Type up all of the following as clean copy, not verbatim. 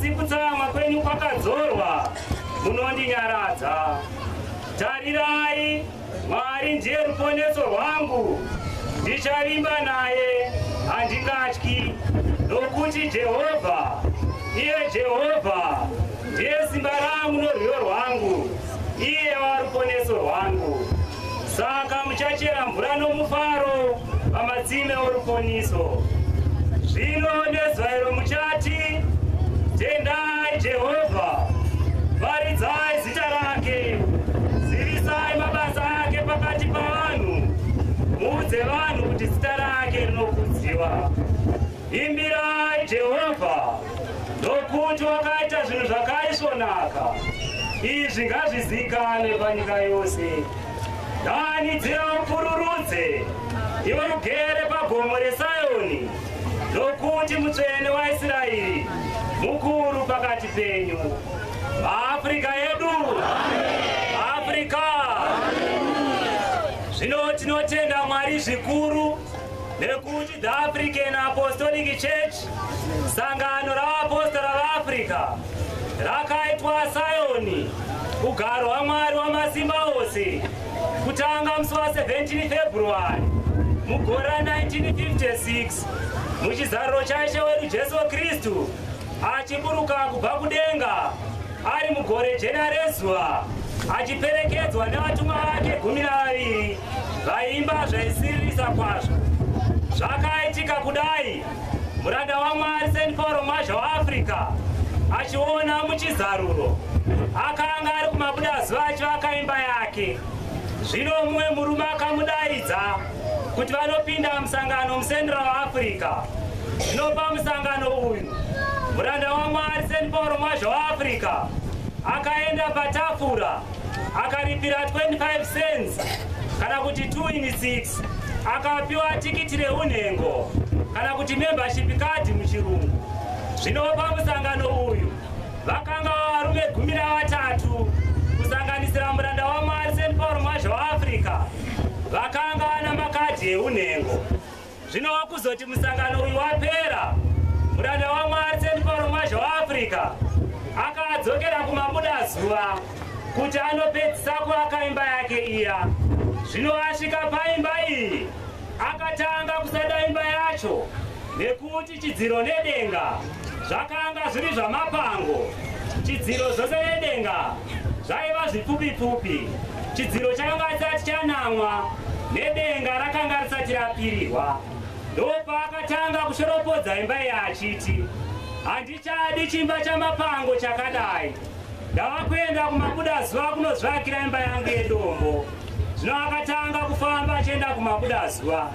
asi kutsamwa kwenyu kwakadzorwa munondinyaradza. Tarirai, Mwari ndiye ruponeso rwangu, ndichavimba naye, handingatyi, nokuti Jehovha, iye Jehovha, ndiye simba rangu norwiyo rwangu, iye waruponeso rwangu. Saka muchachera mvura nomufaro pamatsime oruponiso. Zvino nezuva iro muchati, tendai Jehovha, paridzai zita rake, zivisai mabasa ake pakati pavanhu, muudze vanhu kuti zita rake rinokudziwa. Imbirai Jehovha, nokuti wakaita zvinhu zvakaisvonaka, izvi ngazvizivikanwe panyika yose. Danidzira upururudze, iwe ugere pagomo reSioni, nokuti mutsvene waIsraeri mukuru pakati penyu. Afrika yedu, Afrika. Zvino tinotenda Mwari zvikuru nekuti the African Apostolic Church, sangano ravapostora vaAfrica, rakaitwa Sioni, ugaro hwaMwari wamasimba ose, kutanga musi wa17 February mugore ra1956 muchizaruro chaishe wedu Jesu Kristu achiburuka kubva kudenga ari mugore jena rezuva, achiperekedzwa nevatumwa vake 12 vaimba zvaisiririsa kwazvo. Zvakaitika kudai, muranda waMwari St. Paul Mwazha waAfrica achiona muchizaruro, akanga ari kumabudazuva achivaka imba yake. Zvino mumwe murume akamudaidza kuti vanopinda musangano muCentral Africa. Zvino pamusangano uyu muranda waMwari St. Paul Mwazha waAfrica akaenda patafura akaripira 25 cents kana kuti 2 in 6, akapiwa tikiti reunhengo kana kuti membership card muchirungu. Zvino pamusangano uyu vakanga varume 13 kusanganisira muranda waMwari St. Paul Mwazha waAfrica vakanga vana makadhi eunhengo. Zvino kuzoti musangano uyu wapera, muranda waMwari St. Paul Mwazha waAfrica akadzokera kumabudazuva kuti anopedzisa kuvaka imba yake iya. Zvino asvika paimba iyi akatanga kusada imba yacho nekuti chidziro nedenga zvakanga zviri zvamapango. Chidziro zvose nedenga zvaiva zvipfupi-pfupi, chidziro chakanga chisati chanamwa nedenga rakanga risati rapirirwa. Ndopa akatanga kushoropodza imba iyi achiti, handichadi chimba chamapango chakadai, ndava kuenda kumabudazuva kunozvakira imba yangu yedombo. Zvino akatanga kufamba achienda kumabudazuva,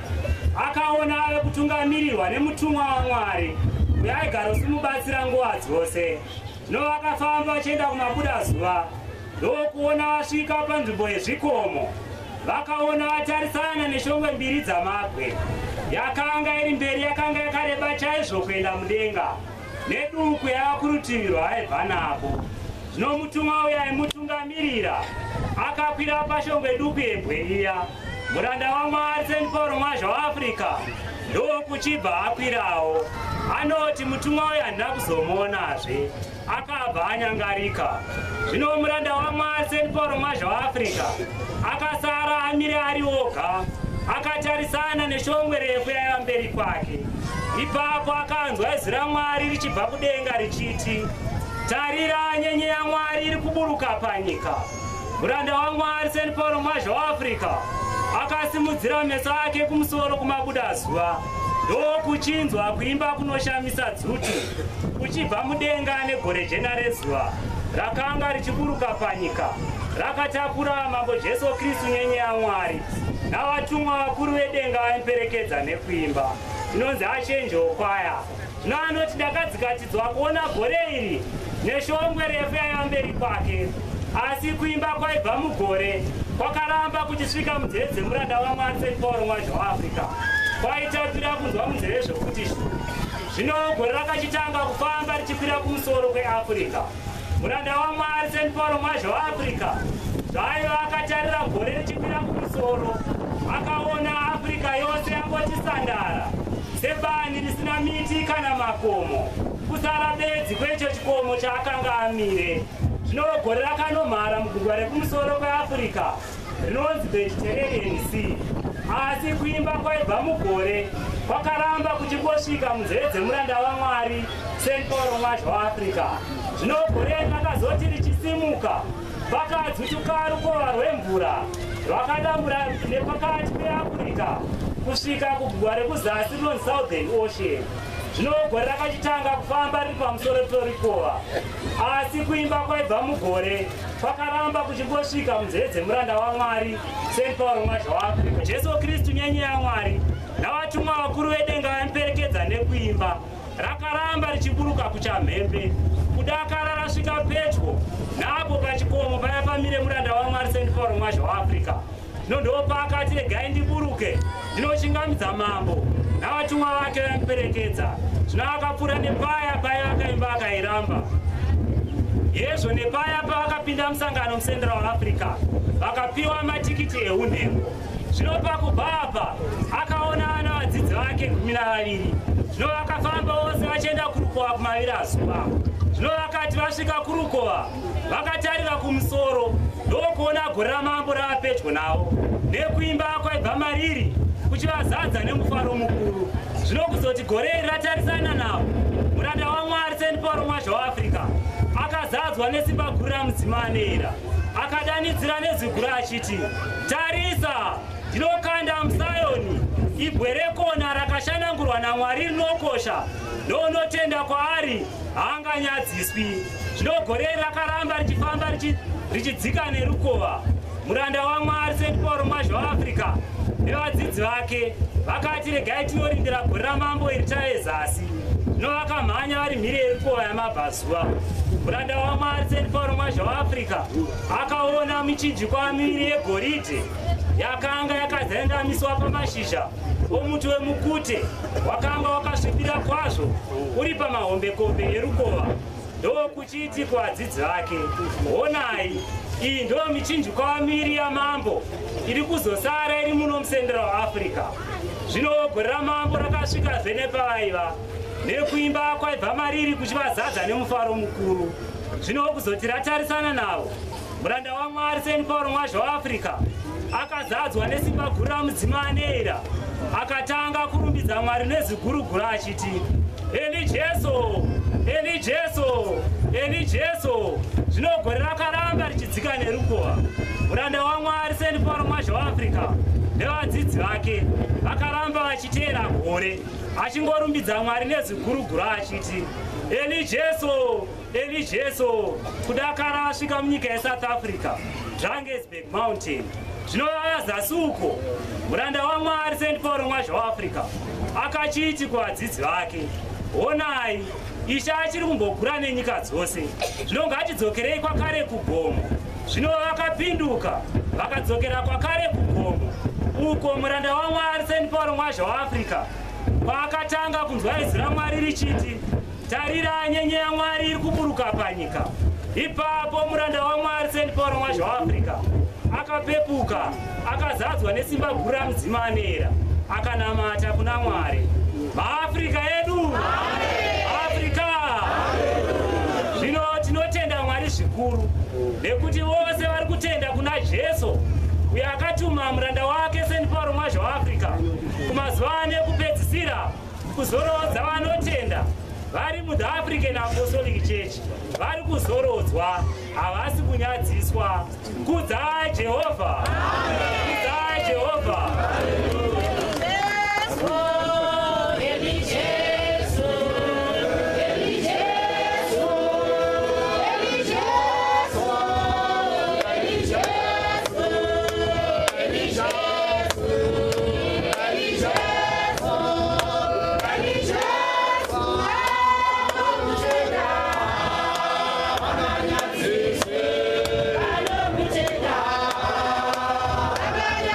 akaona ave kutungamirirwa nemutumwa waMwari uyo aigara simubatsira nguva dzose. Zvino vakafamba vachienda kumabudazuva, ndokuona vasvika panzvimbo yezvikomo, vakaona vatarisana neshongwe 2 dzamabwe. Yakanga iri mberi, yakanga yakareba chaizvo kuenda mudenga, neduku yava kurutivi rwaibva napo. Zvino mutumwa uyo aimutungamirira akakwira pashongwe duku yebwe iya. Muranda waMwari St. Paul Mwazha waAfrica ndokuchibva akwirawo. Anoti mutumwa uyo handina kuzomuonazve, akabva anyangarika. Zvino muranda waMwari St. Paul Mwazha waAfrica akasara amire ari oga, akatarisana neshongwe refu yaiva mberi kwake. Ipapo akanzwa zwi raMwari richibva kudenga richiti, tarira, nyenye yaMwari iri kuburuka panyika. Muranda waMwari St. Paul Mwazha waAfrica akasimudzira meso ake kumusoro kumabudazuva, ndokuchinzwa kuimba kunoshamisa dzutu kuchibva mudenga negore jena rezuva rakanga richiburuka panyika, rakatakura mambo Jesu Kristu nyenye yaMwari navatumwa vakuru vedenga vaimuperekedza nekuimba. Inonzi Archangel Choir. Zvino anoti ndakadzikatidzwa kuona gore iri neshongwe refu yaiva mberi kwake, asi kuimba kwaibva mugore kwakaramba kuchisvika munzeve dzemuranda waMwari St. Paul Mwazha waAfrica, kwaitapira kunzwa munzeve zvokuti shu. Zvino gore rakachitanga kufamba richikwira kumusoro kweAfrica. Muranda waMwari St. Paul Mwazha waAfrica zvaiva akatarira gore richikwira kumusoro, akaona Africa yose yangoti sandara sebani risina miti kana makomo, kusara bedzi kwecho chikomo chaakanga amire. Zvino gore rakanomhara mugungwa rekumusoro kweAfrica rinonzi Mediterranean Sea. Asi kuimba kwaibva mugore kwakaramba kuchingosvika munzeve dzemuranda waMwari St. Paul Mwazha waAfrica. Zvino gore rakazoti richisimuka pakadzutuka rukova rwemvura rwakadambura nepakati peAfrica kusvika kugungwa rekuzasi rinonzi Southern Ocean. Zvino gore rakachitanga kufamba riri pamusoro perukova, asi kuimba kwaibva mugore kwakaramba kuchingosvika munzeve dzemuranda waMwari St. Paul Mwazha waAfrica. Jesu Kristu nyenyaya yaMwari navatumwa vakuru vedenga vaimuperekedza nekuimba rakaramba richiburuka kuchamhembe. Kudakara rasvika pedyo napo pachikomo paya pamire muranda waMwari St. Paul Mwazha waAfrica. Zvino ndopakati regai ndiburuke ndinochingamidza mambo navatumwa vake vaimuperekedza. Zvino akapfuura nepaya vakaimba akairamba. Yezvo nepaya pavakapinda musangano muCentral Africa vakapiwa matikiti eunhengo. Zvino pakubva apa akaona vana vadzidzi vake 12. Zvino vakafamba vose vachienda kurukova kumavirazuva. Zvino vakati vasvika kurukova vakatarira kumusoro ndokuona gore ramambo rava pedyo navo. Nekuimba kwaibva mariri kuchivazadza nemufaro mukuru. Zvino kuzoti gore iri ratarisana navo, muranda waMwari St. Paul Mwazha waAfrica akazadzwa nesimba guru ramudzimanera. Akadanidzira nezwi guru achiti, tarisa, ndinokanda muSayoni ibwe rekona rakashanangurwa naMwari rinokosha, ndounotenda kwaari haanganyadziswi. Zvino gore rakaramba richifamba richidzika nerukova. Muranda waMwari St. Paul Mwazha waAfrica nevadzidzi vake vakati regai tinorindira gore ramambo iri tave zasi. Zvino vakamhanya vari mhiri yerukova yamabvazuva. Muranda waMwari St. Paul Mwazha waAfrica akaona michinjikwa miviri yegoridhe yakanga yakazendamiswa pamashizha omuti wemukute wakanga wakasvibira kwazvo uri pamahombekombe erukova. Ndokuchiti kuvadzidzi vake, honai, iyi ndo michinjikwa miviri yamambo iri kuzosara iri muno muCentral Africa. Zvino gore ramambo rakasvikazve nepavaiva, nekuimba kwaibva mariri kuchivazadza nemufaro mukuru. Zvino kuzoti ratarisana navo, muranda waMwari St. Paul Mwazha waAfrica akazadzwa nesimba guru ramudzimanera. Akatanga kurumbidza Mwari nezwi guru achiti, Eli Jesu, Eli Jesu, Eli Jesu. Zvino gore rakaramba richidzika nerukova. Muranda waMwari St. Paul Mwazha waAfrica nevadzidzi vake vakaramba vachiteera gore achingorumbidza Mwari nezwi guru achiti, Eli Jesu, Eli Jesu. Kudakara asvika munyika yeSouth Africa, Drakensberg Mountain. Zvino zasi uko muranda waMwari St. Paul Mwazha waAfrica akachiti kuvadzidzi vake, honai, Ishe achiri kumbogura nenyika dzose. Zvino ngatidzokerei kwakare kugomo. Zvino vakapinduka vakadzokera kwakare kugomo, uko muranda waMwari St. Paul Mwazha waAfrica kwaakatanga kunzwa izwi raMwari richiti, tarira, nyenyaya yaMwari iri kuburuka panyika. Ipapo muranda waMwari St. Paul Mwazha waAfrica akapepuka akazadzwa nesimba guru ramudzimanera akanamata kuna Mwari. MaAfrica edu, Africa. Zvino tinotenda Mwari zvikuru nekuti vose vari kutenda kuna Jesu uyo akatuma muranda wake St. Paul Mwazha waAfrica kumazuva ane kupedzisira kuzorodza vanotenda vari muThe African Apostolic Church. Vari kuzorodzwa, havasi kunyadziswa. Kudza Jehovha, kudza Jehovha. Amen.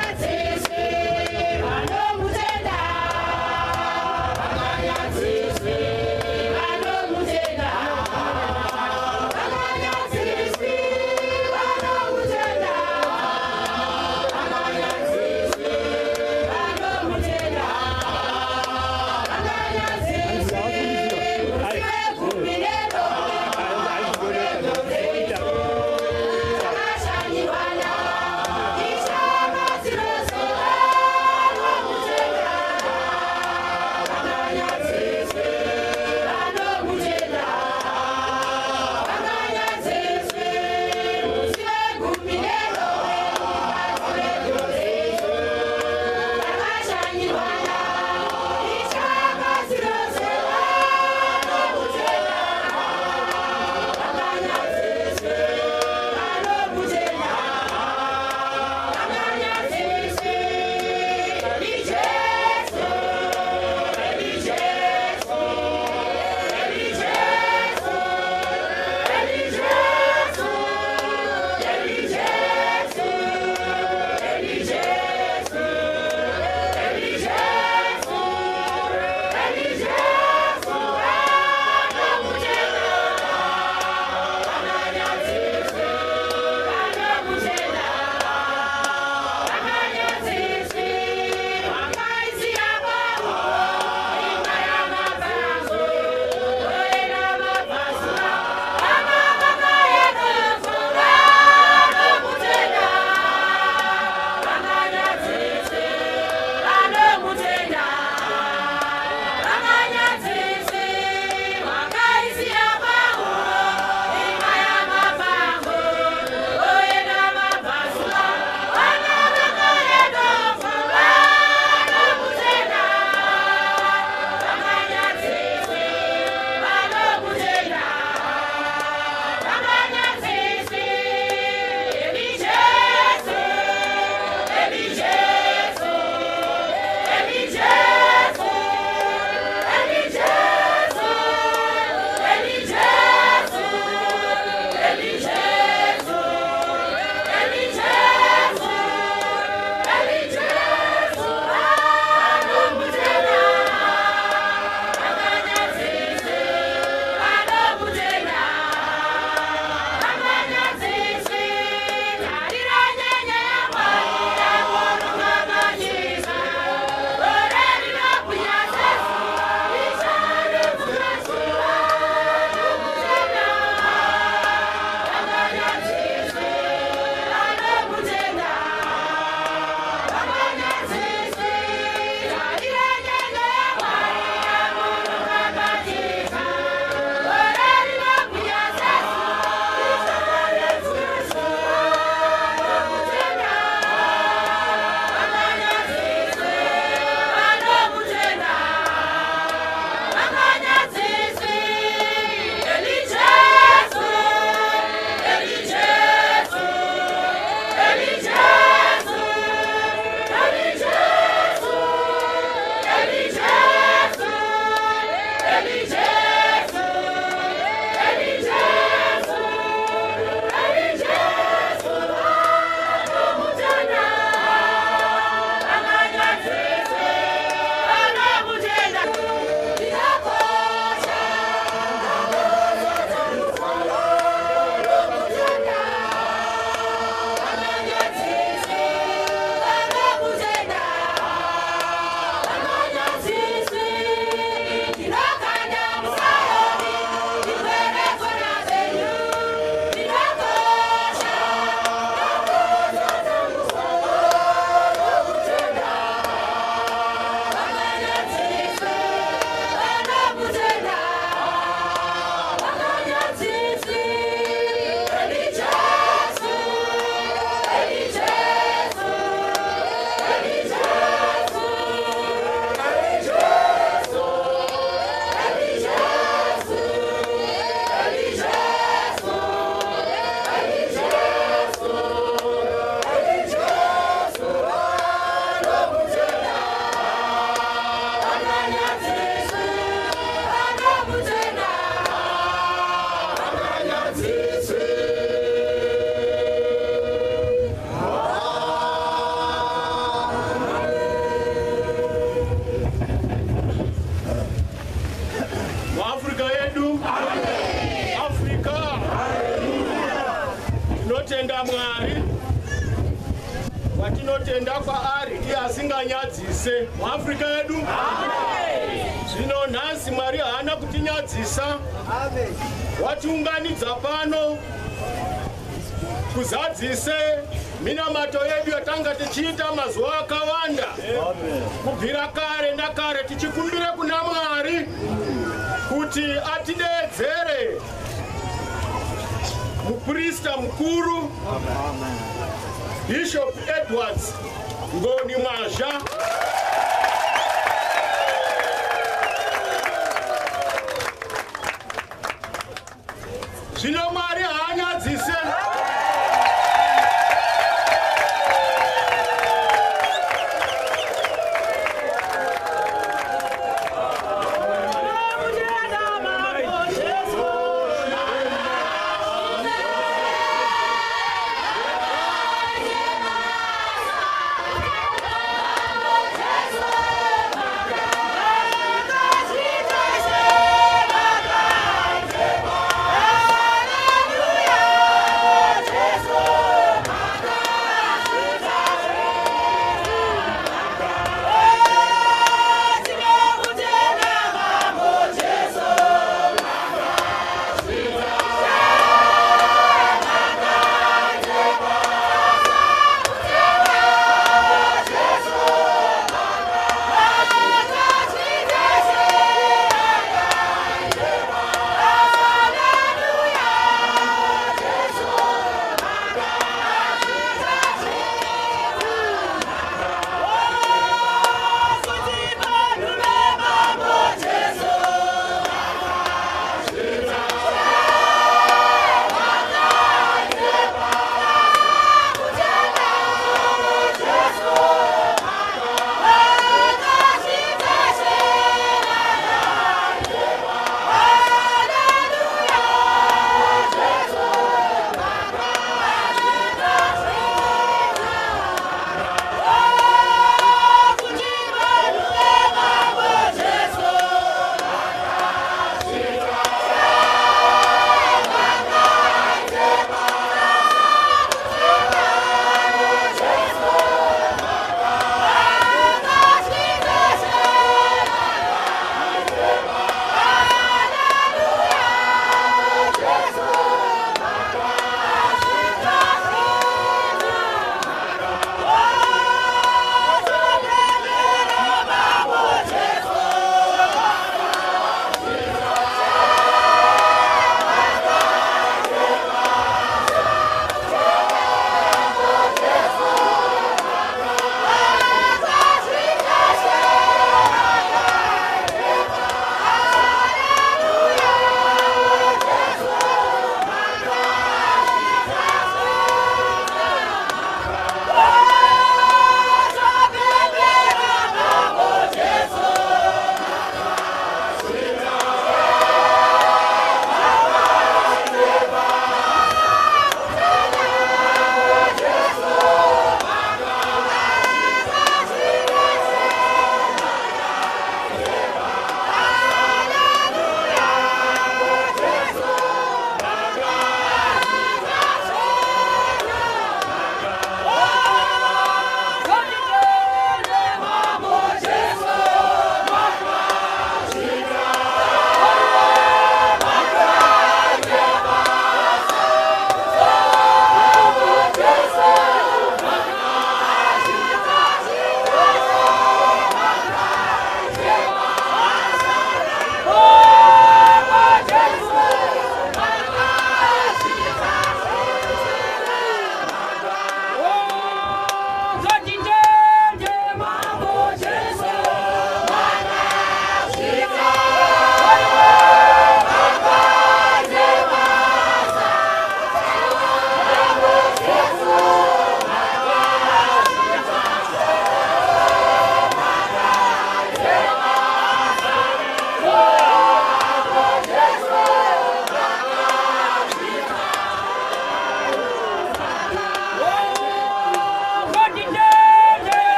tinotenda Mwari, watinotenda kwaari iye asinganyadzise muAfrika yedu. Zvino nhasi Mwari haana kutinyadzisa, watiunganidza pano kuzadzise minamato yedu yatanga tichiita mazuva akawanda kubvira kare nakare, tichikumbire kuna Mwari kuti atideedzere muprista mukuru Bishop Edwards Ngoni Mwazha, zvino Mwari haanyadzise